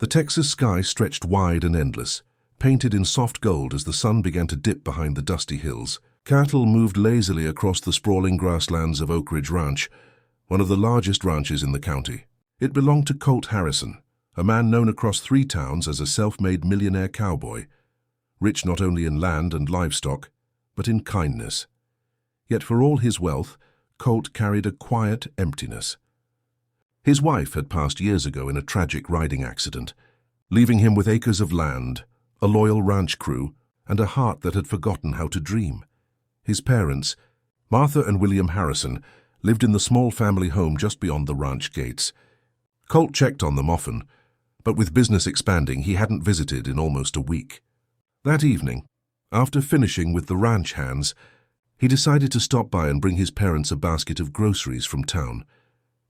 The Texas sky stretched wide and endless, painted in soft gold as the sun began to dip behind the dusty hills. Cattle moved lazily across the sprawling grasslands of Oak Ridge Ranch, one of the largest ranches in the county. It belonged to Colt Harrison, a man known across 3 towns as a self-made millionaire cowboy, rich not only in land and livestock, but in kindness. Yet for all his wealth, Colt carried a quiet emptiness. His wife had passed years ago in a tragic riding accident, leaving him with acres of land, a loyal ranch crew, and a heart that had forgotten how to dream. His parents, Martha and William Harrison, lived in the small family home just beyond the ranch gates. Colt checked on them often, but with business expanding, he hadn't visited in almost a week. That evening, after finishing with the ranch hands, he decided to stop by and bring his parents a basket of groceries from town.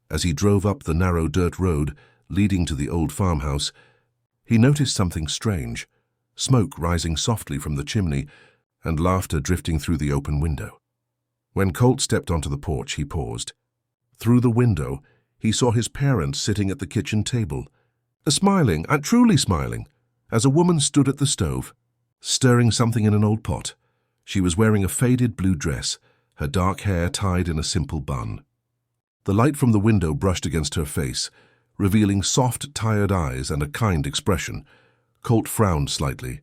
As he drove up the narrow dirt road leading to the old farmhouse, he noticed something strange, smoke rising softly from the chimney and laughter drifting through the open window. When Colt stepped onto the porch, he paused. Through the window, he saw his parents sitting at the kitchen table, smiling, and truly smiling, as a woman stood at the stove, stirring something in an old pot. She was wearing a faded blue dress, her dark hair tied in a simple bun. The light from the window brushed against her face, revealing soft, tired eyes and a kind expression. Colt frowned slightly.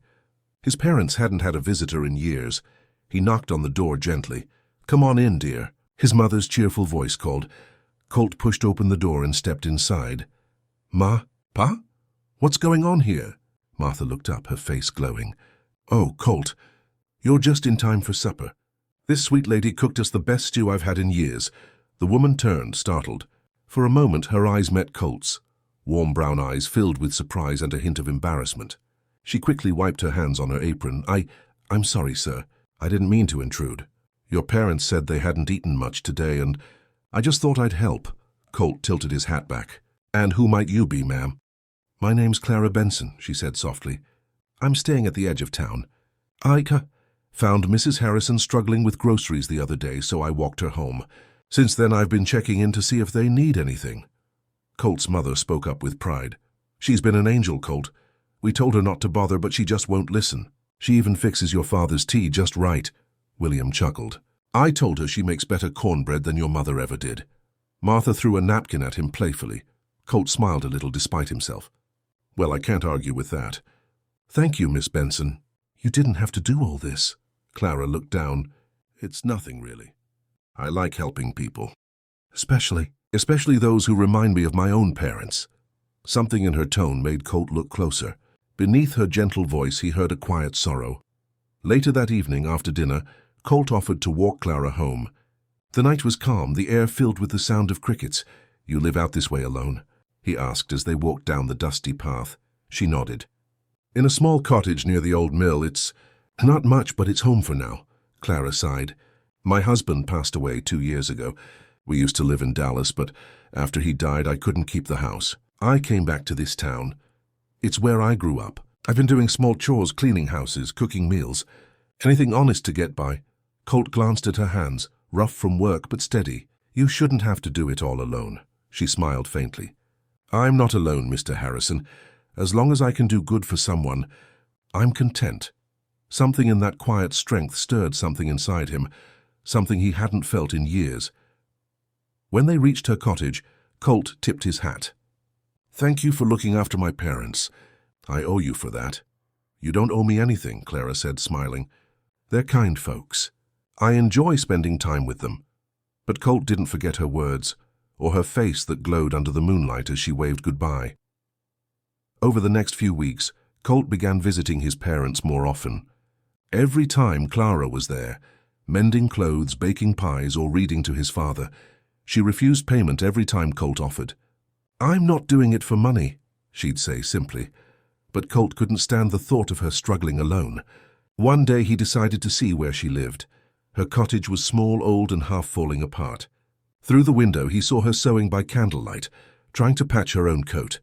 His parents hadn't had a visitor in years. He knocked on the door gently. "Come on in, dear," his mother's cheerful voice called. Colt pushed open the door and stepped inside. "Ma? Pa? What's going on here?" Martha looked up, her face glowing. "Oh, Colt, you're just in time for supper. This sweet lady cooked us the best stew I've had in years." The woman turned, startled. For a moment, her eyes met Colt's, warm brown eyes filled with surprise and a hint of embarrassment. She quickly wiped her hands on her apron. I'm sorry, sir. I didn't mean to intrude. Your parents said they hadn't eaten much today, and I just thought I'd help." Colt tilted his hat back. "And who might you be, ma'am?" "My name's Clara Benson," she said softly. "I'm staying at the edge of town. I found Mrs. Harrison struggling with groceries the other day, so I walked her home. Since then, I've been checking in to see if they need anything." Colt's mother spoke up with pride. "She's been an angel, Colt. We told her not to bother, but she just won't listen. She even fixes your father's tea just right." William chuckled. "I told her she makes better cornbread than your mother ever did." Martha threw a napkin at him playfully. Colt smiled a little despite himself. "Well, I can't argue with that." "Thank you, Miss Benson. You didn't have to do all this." Clara looked down. "It's nothing, really. I like helping people. Especially those who remind me of my own parents." Something in her tone made Colt look closer. Beneath her gentle voice, he heard a quiet sorrow. Later that evening, after dinner, Colt offered to walk Clara home. The night was calm, the air filled with the sound of crickets. "You live out this way alone?" he asked as they walked down the dusty path. She nodded. "In a small cottage near the old mill. It's not much, but it's home for now." Clara sighed. "My husband passed away 2 years ago. We used to live in Dallas, but after he died, I couldn't keep the house. I came back to this town. It's where I grew up. I've been doing small chores, cleaning houses, cooking meals. Anything honest to get by." Colt glanced at her hands, rough from work but steady. "You shouldn't have to do it all alone." She smiled faintly. "I'm not alone, Mr. Harrison. As long as I can do good for someone, I'm content." Something in that quiet strength stirred something inside him, something he hadn't felt in years. When they reached her cottage, Colt tipped his hat. "Thank you for looking after my parents. I owe you for that." "You don't owe me anything," Clara said, smiling. "They're kind folks. I enjoy spending time with them." But Colt didn't forget her words, or her face that glowed under the moonlight as she waved goodbye. Over the next few weeks, Colt began visiting his parents more often. Every time Clara was there, mending clothes, baking pies, or reading to his father, she refused payment every time Colt offered. "I'm not doing it for money," she'd say simply. But Colt couldn't stand the thought of her struggling alone. One day he decided to see where she lived. Her cottage was small, old, and half falling apart. Through the window he saw her sewing by candlelight, trying to patch her own coat.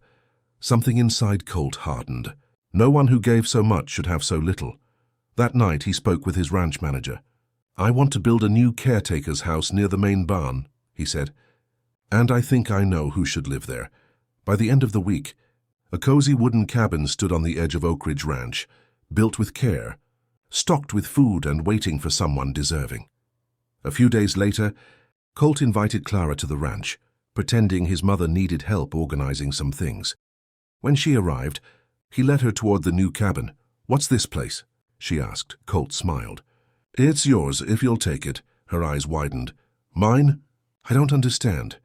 Something inside Colt hardened. No one who gave so much should have so little. That night he spoke with his ranch manager. "I want to build a new caretaker's house near the main barn," he said. "And I think I know who should live there." By the end of the week, A cozy wooden cabin stood on the edge of Oak Ridge Ranch, built with care, stocked with food and waiting for someone deserving. A few days later, Colt invited Clara to the ranch, pretending his mother needed help organizing some things. When she arrived, he led her toward the new cabin. "What's this place?" she asked. Colt smiled. "It's yours, if you'll take it." Her eyes widened. "Mine? I don't understand.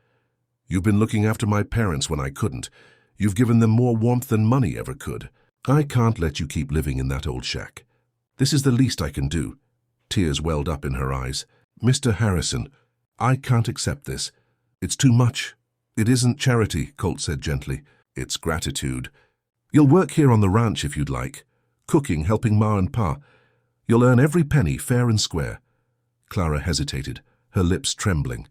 You've been looking after my parents when I couldn't. You've given them more warmth than money ever could. I can't let you keep living in that old shack. This is the least I can do." Tears welled up in her eyes. "Mr. Harrison, I can't accept this. It's too much." "It isn't charity," Colt said gently. "It's gratitude. You'll work here on the ranch if you'd like. Cooking, helping Ma and Pa. You'll earn every penny, fair and square." Clara hesitated, her lips trembling.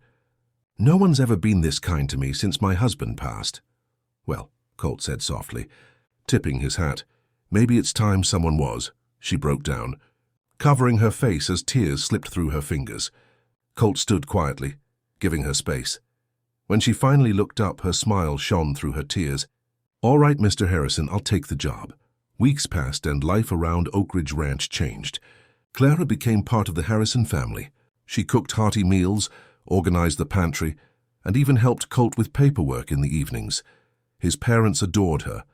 "No one's ever been this kind to me since my husband passed." "Well," Colt said softly, tipping his hat, "maybe it's time someone was." She broke down, covering her face as tears slipped through her fingers. Colt stood quietly, giving her space. When she finally looked up, her smile shone through her tears. "All right, Mr. Harrison, I'll take the job." Weeks passed and life around Oak Ridge Ranch changed. Clara became part of the Harrison family. She cooked hearty meals, organized the pantry, and even helped Colt with paperwork in the evenings. His parents adored her.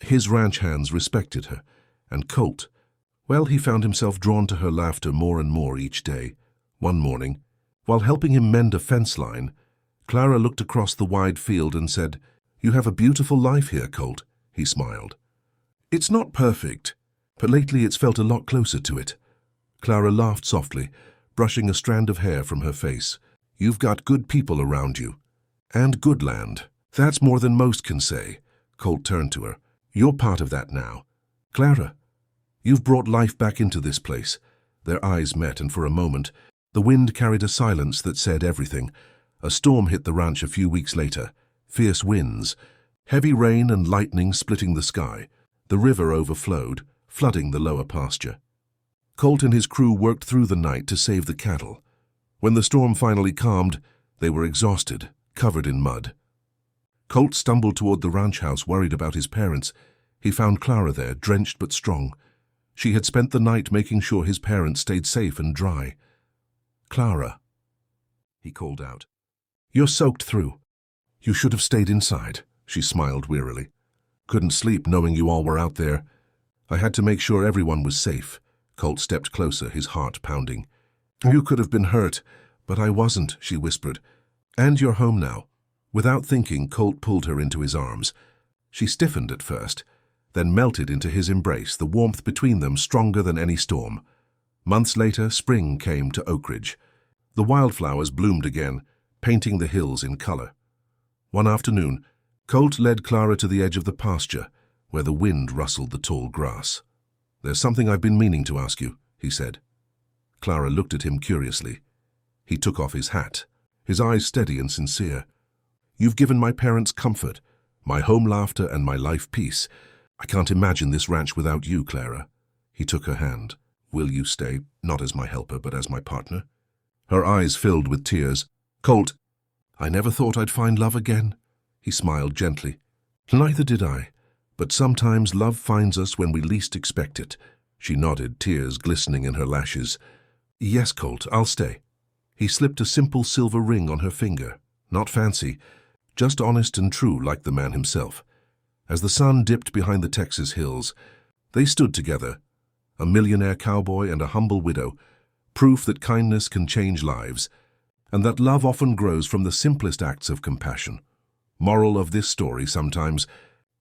His ranch hands respected her. And Colt, well, he found himself drawn to her laughter more and more each day. One morning, while helping him mend a fence line, Clara looked across the wide field and said, "You have a beautiful life here, Colt." He smiled. "It's not perfect, but lately it's felt a lot closer to it." Clara laughed softly, brushing a strand of hair from her face. "You've got good people around you. And good land. That's more than most can say." Colt turned to her. "You're part of that now. Clara, you've brought life back into this place." Their eyes met, and for a moment, the wind carried a silence that said everything. A storm hit the ranch a few weeks later. Fierce winds, heavy rain and lightning splitting the sky. The river overflowed, flooding the lower pasture. Colt and his crew worked through the night to save the cattle. When the storm finally calmed, they were exhausted, covered in mud. Colt stumbled toward the ranch house, worried about his parents. He found Clara there, drenched but strong. She had spent the night making sure his parents stayed safe and dry. "Clara," he called out, "you're soaked through. You should have stayed inside." She smiled wearily. "Couldn't sleep knowing you all were out there. I had to make sure everyone was safe." Colt stepped closer, his heart pounding. "You could have been hurt, but I wasn't," she whispered. "And you're home now." Without thinking, Colt pulled her into his arms. She stiffened at first, then melted into his embrace, the warmth between them stronger than any storm. Months later, spring came to Oak Ridge. The wildflowers bloomed again, painting the hills in color. One afternoon, Colt led Clara to the edge of the pasture, where the wind rustled the tall grass. "There's something I've been meaning to ask you," he said. Clara looked at him curiously. He took off his hat, his eyes steady and sincere. "You've given my parents comfort, my home laughter, and my life peace. I can't imagine this ranch without you, Clara." He took her hand. "Will you stay, not as my helper, but as my partner?" Her eyes filled with tears. "Colt, I never thought I'd find love again." He smiled gently. "Neither did I, but sometimes love finds us when we least expect it." She nodded, tears glistening in her lashes. "Yes, Colt, I'll stay." He slipped a simple silver ring on her finger, not fancy, just honest and true like the man himself. As the sun dipped behind the Texas hills, they stood together, a millionaire cowboy and a humble widow, proof that kindness can change lives, and that love often grows from the simplest acts of compassion. Moral of this story sometimes,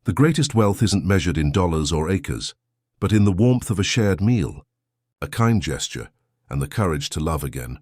the greatest wealth isn't measured in dollars or acres, but in the warmth of a shared meal, a kind gesture, and the courage to love again.